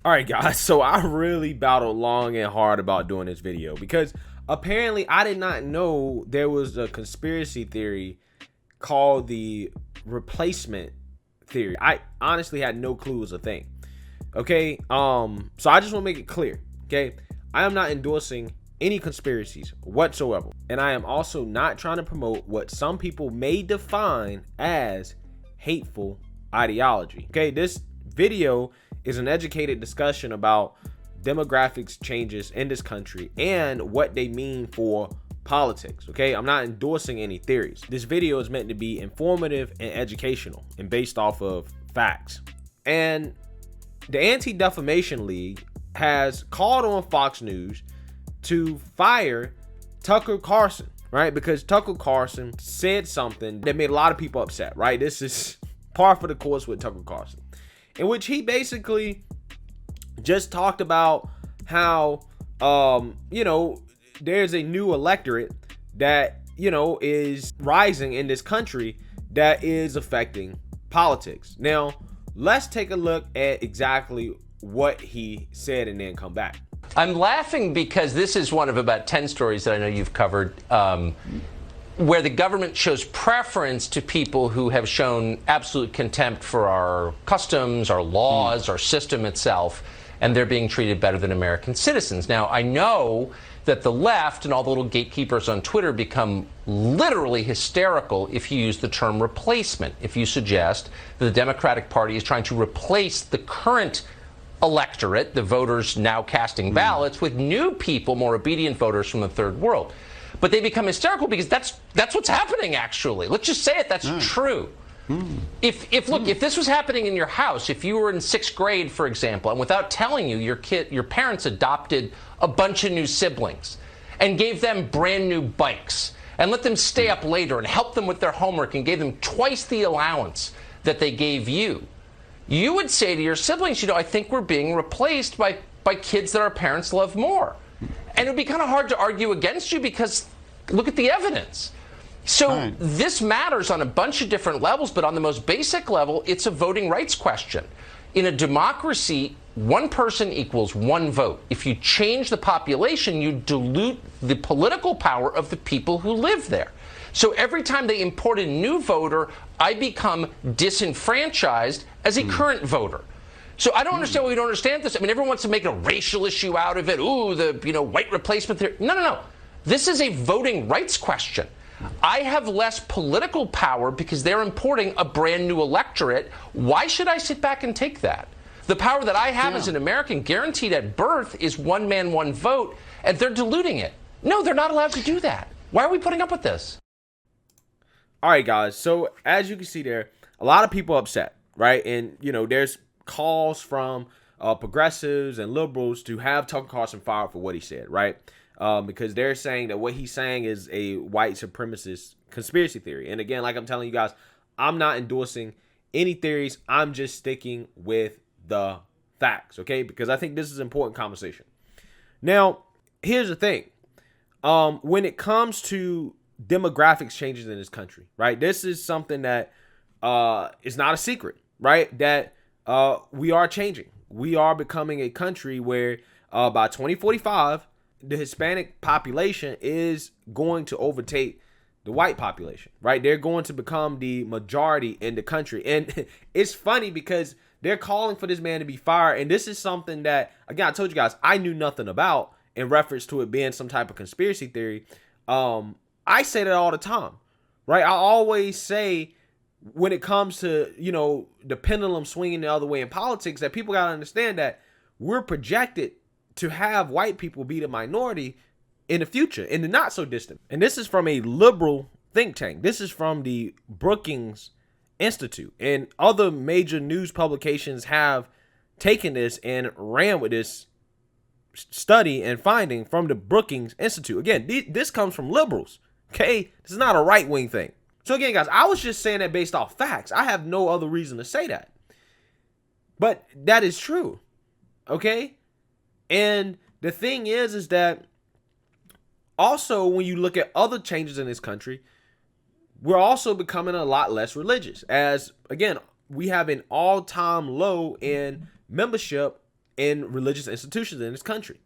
All right, guys, so I really battled long and hard about doing this video because apparently I did not know there was a conspiracy theory called the replacement theory. I honestly had no clue it was a thing. Okay, so I just want to make it clear. Okay, I am not endorsing any conspiracies whatsoever, and I am also not trying to promote what some people may define as hateful ideology. Okay, this video is an educated discussion about demographics changes in this country and what they mean for politics. Okay, I'm not endorsing any theories. This video is meant to be informative and educational and based off of facts. And the Anti-Defamation League has called on Fox News to fire Tucker Carlson, right? Because Tucker Carlson said something that made a lot of people upset, right? This is par for the course with Tucker Carlson, in which he basically just talked about how, there's a new electorate that, is rising in this country that is affecting politics. Now, let's take a look at exactly what he said and then come back. I'm laughing because this is one of about 10 stories that I know you've covered, where the government shows preference to people who have shown absolute contempt for our customs, our laws, our system itself, and they're being treated better than American citizens. Now, I know that the left and all the little gatekeepers on Twitter become literally hysterical if you use the term replacement, if you suggest that the Democratic Party is trying to replace the current electorate, the voters now casting ballots, with new people, more obedient voters from the third world. But they become hysterical because that's what's happening, actually. Let's just say it, that's true. If this was happening in your house, if you were in 6th grade, for example, and without telling you, your parents adopted a bunch of new siblings and gave them brand new bikes and let them stay up later and help them with their homework and gave them twice the allowance that they gave you, you would say to your siblings, I think we're being replaced by kids that our parents love more. And it would be kind of hard to argue against you because look at the evidence. So this matters on a bunch of different levels, but on the most basic level, it's a voting rights question. In a democracy, one person equals one vote. If you change the population, you dilute the political power of the people who live there. So every time they import a new voter, I become disenfranchised as a current voter. So I don't understand why we don't understand this. I mean, everyone wants to make a racial issue out of it. Ooh, the white replacement theory. No. This is a voting rights question. I have less political power because they're importing a brand new electorate. Why should I sit back and take that? The power that I have as an American guaranteed at birth is one man, one vote, and they're diluting it. No, they're not allowed to do that. Why are we putting up with this? All right, guys. So as you can see there, a lot of people upset, right? And, there's calls from progressives and liberals to have Tucker Carlson fired for what he said, right? Because they're saying that what he's saying is a white supremacist conspiracy theory. And again, like I'm telling you guys, I'm not endorsing any theories. I'm just sticking with the facts, okay? Because I think this is an important conversation. Now, here's the thing. When it comes to demographics changes in this country, right? This is something that is not a secret, right? That we are changing. We are becoming a country where by 2045, the Hispanic population is going to overtake the white population, right? They're going to become the majority in the country. And it's funny because they're calling for this man to be fired. And this is something that, again, I told you guys, I knew nothing about in reference to it being some type of conspiracy theory. I say that all the time, right? I always say when it comes to, the pendulum swinging the other way in politics, that people got to understand that we're projected to have white people be the minority in the future, in the not so distant. And this is from a liberal think tank. This is from the Brookings Institute, and other major news publications have taken this and ran with this study and finding from the Brookings Institute. Again, this comes from liberals. Okay, this is not a right-wing thing. So again, guys, I was just saying that based off facts. I have no other reason to say that, but that is true. Okay. And the thing is that also when you look at other changes in this country, we're also becoming a lot less religious. As, again, we have an all-time low in membership in religious institutions in this country,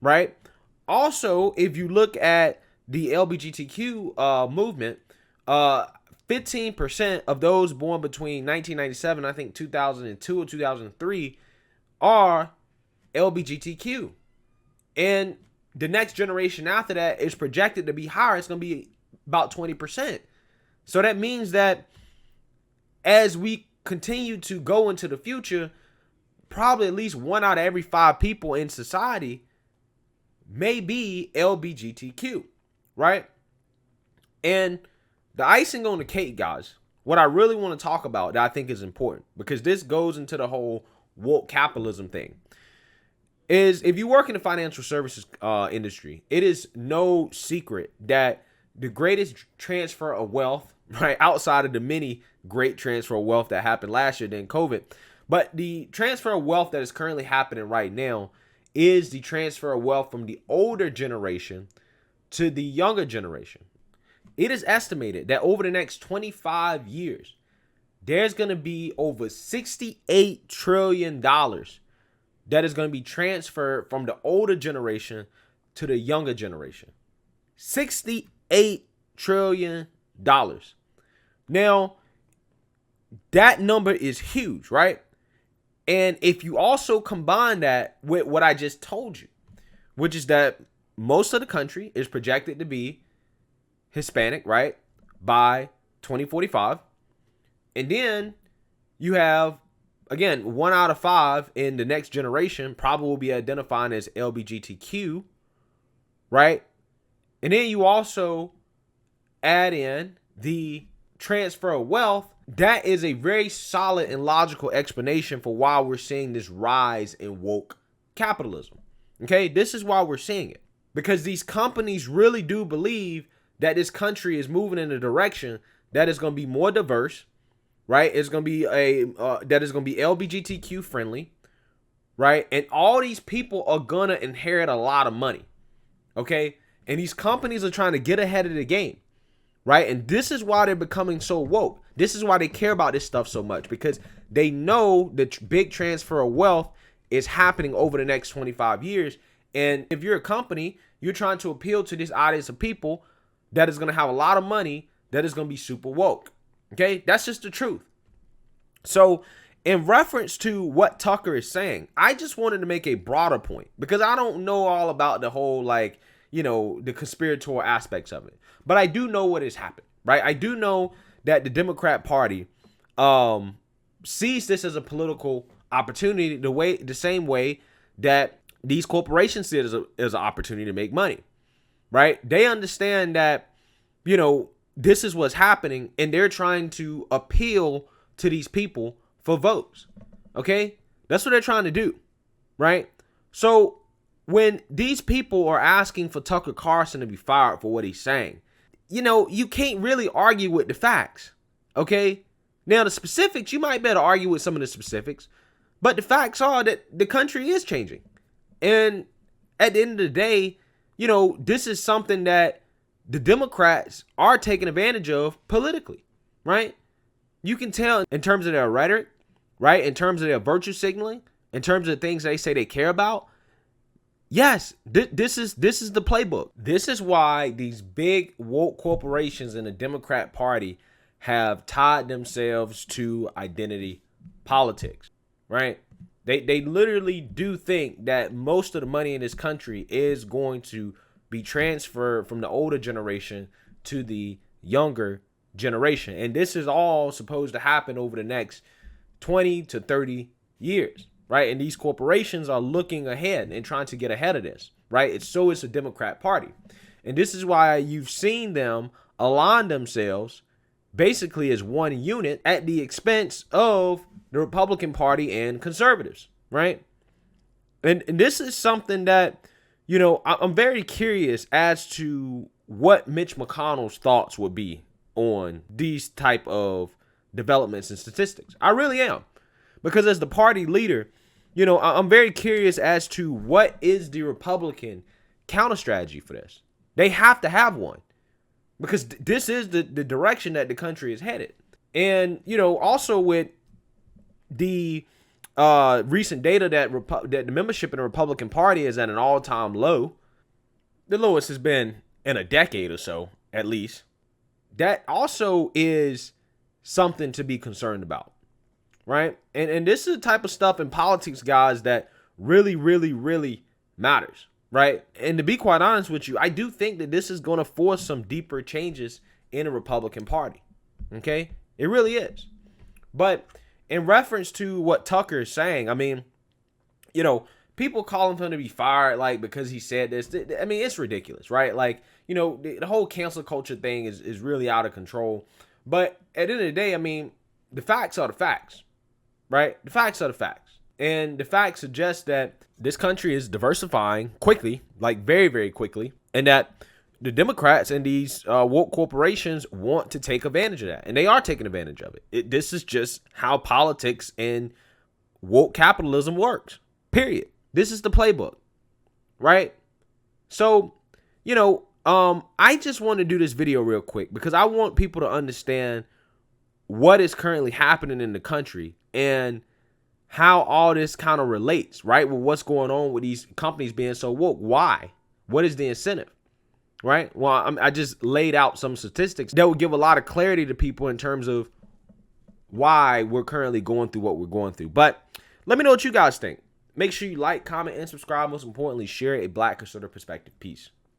right? Also, if you look at the LGBTQ movement, 15% of those born between 1997, I think 2002 or 2003, are LGBTQ. And the next generation after that is projected to be higher. It's going to be about 20%. So that means that as we continue to go into the future, probably at least 1 out of every 5 people in society may be LGBTQ, right? And the icing on the cake, guys, what I really want to talk about that I think is important, because this goes into the whole woke capitalism thing, is if you work in the financial services industry, it is no secret that the greatest transfer of wealth, right, outside of the many great transfer of wealth that happened last year during COVID, but the transfer of wealth that is currently happening right now is the transfer of wealth from the older generation to the younger generation. It is estimated that over the next 25 years, there's going to be over $68 trillion that is going to be transferred from the older generation to the younger generation. $68 trillion. Now, that number is huge, right? And if you also combine that with what I just told you, which is that most of the country is projected to be Hispanic, right, by 2045. And then you have, again, 1 out of 5 in the next generation probably will be identifying as LGBTQ, right? And then you also add in the transfer of wealth. That is a very solid and logical explanation for why we're seeing this rise in woke capitalism. Okay, this is why we're seeing it. Because these companies really do believe that this country is moving in a direction that is going to be more diverse, right? It's going to be that is going to be LGBTQ friendly, right? And all these people are going to inherit a lot of money, okay? And these companies are trying to get ahead of the game, right? And this is why they're becoming so woke. This is why they care about this stuff so much, because they know the big transfer of wealth is happening over the next 25 years. And if you're a company, you're trying to appeal to this audience of people that is going to have a lot of money, that is going to be super woke. Okay, that's just the truth. So in reference to what Tucker is saying, I just wanted to make a broader point, because I don't know all about the whole, like, you know, the conspiratorial aspects of it. But I do know what has happened, right? I do know that the Democrat Party sees this as a political opportunity the same way that these corporations see it as an opportunity to make money, right? They understand that, you know, this is what's happening, and they're trying to appeal to these people for votes, okay? That's what they're trying to do, right? So when these people are asking for Tucker Carlson to be fired for what he's saying, you know, you can't really argue with the facts, okay? Now, the specifics, you might be able to argue with some of the specifics, but the facts are that the country is changing. And at the end of the day, you know, this is something that the Democrats are taking advantage of politically, right? You can tell in terms of their rhetoric, right? In terms of their virtue signaling, in terms of the things they say they care about. Yes, this is the playbook. This is why these big woke corporations in the Democrat Party have tied themselves to identity politics, right? They literally do think that most of the money in this country is going to be transferred from the older generation to the younger generation. And this is all supposed to happen over the next 20 to 30 years. Right. And these corporations are looking ahead and trying to get ahead of this. Right. It's the Democrat Party. And this is why you've seen them align themselves basically as one unit at the expense of the Republican Party and conservatives. Right. And this is something that, you know, I'm very curious as to what Mitch McConnell's thoughts would be on these type of developments and statistics. I really am. Because as the party leader, you know, I'm very curious as to what is the Republican counter strategy for this. They have to have one, because this is the direction that the country is headed. And, you know, also with the recent data that that the membership in the Republican Party is at an all-time low, the lowest has been in a decade or so, at least. That also is something to be concerned about, right? And this is the type of stuff in politics, guys, that really, really, really matters, right? And to be quite honest with you, I do think that this is going to force some deeper changes in the Republican Party, okay? It really is. But in reference to what Tucker is saying, I mean, you know, people calling for him to be fired, like, because he said this. I mean, it's ridiculous, right? Like, you know, the whole cancel culture thing is really out of control. But at the end of the day, I mean, the facts are the facts, right? The facts are the facts. And the facts suggest that this country is diversifying quickly, like very, very quickly, and that the Democrats and these woke corporations want to take advantage of that. And they are taking advantage of it. This is just how politics and woke capitalism works, period. This is the playbook, right? So, you know, I just want to do this video real quick because I want people to understand what is currently happening in the country and how all this kind of relates, right? With what's going on with these companies being so woke. Why? What is the incentive? Right? Well, I just laid out some statistics that would give a lot of clarity to people in terms of why we're currently going through what we're going through. But let me know what you guys think. Make sure you like, comment, and subscribe. Most importantly, share a Black conservative perspective. Peace.